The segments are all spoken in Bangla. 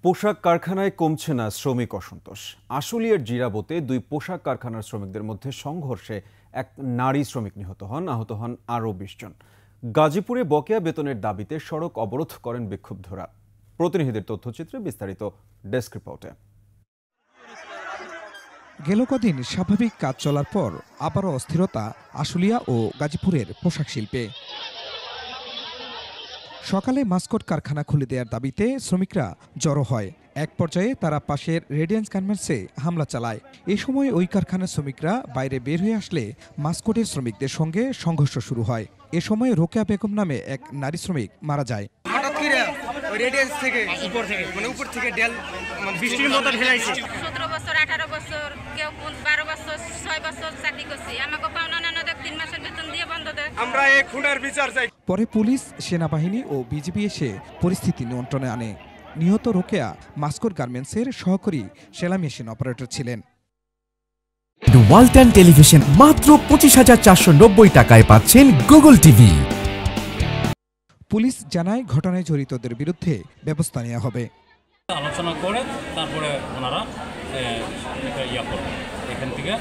পোশাক কারখানায় কমছে না শ্রমিক অসন্তোষ। আশুলিয়ার জিরাবোতে দুই পোশাক কারখানার শ্রমিকদের মধ্যে সংঘর্ষে এক নারী শ্রমিক নিহত হন, আহত হন আরও ২০ জন। গাজীপুরে বকেয়া বেতনের দাবিতে সড়ক অবরোধ করেন বিক্ষুব্ধরা। প্রতিনিধিদের তথ্যচিত্রে বিস্তারিত ডেস্ক রিপোর্টে। গেল কদিন স্বাভাবিক কাজ চলার পর আবারও অস্থিরতা আশুলিয়া ও গাজীপুরের পোশাক শিল্পে। সকালে মাস্কট কারখানা খুলে দেওয়ার দাবিতে শ্রমিকরা জড়ো হয়। এক পর্যায়ে তারা পাশের রেডিয়েন্স গার্মেন্টসে হামলা চালায়। এ সময় ওই কারখানার শ্রমিকরা বাইরে বের হয়ে আসলে মাস্কটের শ্রমিকদের সঙ্গে সংঘর্ষ শুরু হয়। এ সময় রোকেয়া বেগম নামে এক নারী শ্রমিক মারা যায়। বৃষ্টির মতো ঢেলাইছে। 17 বছর 18 বছর কেউ 12 বছর 6 বছর চাকরি করছি, আমাকে পাওনা না 3 মাসের বেতন দিয়ে বন্ধ দেয়। আমরা এই খুনের বিচার চাই। পরে পুলিশ, সেনাবাহিনী ও বিজিবি এসে পরিস্থিতি নিয়ন্ত্রণে আনে। নিহত রোকেয়া মাস্কট গার্মেন্টসের সহকারী সেলাই মেশিন অপারেটর ছিলেন। ওয়ালটন টেলিভিশন মাত্র 25,490 টাকায় পাচ্ছেন গুগল টিভি। পুলিশ জানায় ঘটনায় জড়িতদের বিরুদ্ধে ব্যবস্থা নেওয়া হবে। আলোচনা করে তারপরে ওনারা এখান থেকে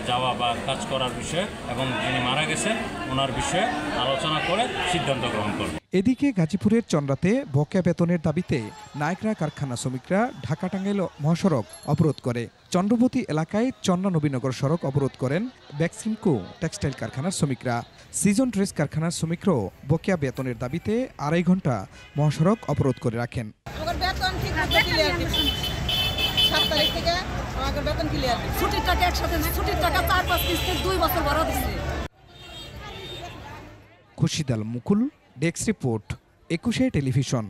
যাওয়া বা কাজ করার বিষয়ে এবং যিনি মারা গেছেন ওনার বিষয়ে আলোচনা করে সিদ্ধান্ত গ্রহণ করবে। এদিকে গাজীপুরের চন্দ্রাতে বকেয়া বেতনের দাবিতে নায়করা কারখানা শ্রমিকরা ঢাকা টাঙ্গাইল মহাসড়ক অবরোধ করে। চন্দ্রবতী এলাকায় চন্দ্রা নবীনগর সড়ক অবরোধ করেন ব্যাক্সিমকো টেক্সটাইল কারখানার শ্রমিকরা। সিজন ড্রেস কারখানার শ্রমিকরাও বকেয়া বেতনের দাবিতে 2.5 ঘন্টা মহাসড়ক অবরোধ করে রাখেন। খুরশিদ আল মুকুল, ডেস্ক রিপোর্ট, 21 টেলিভিশন।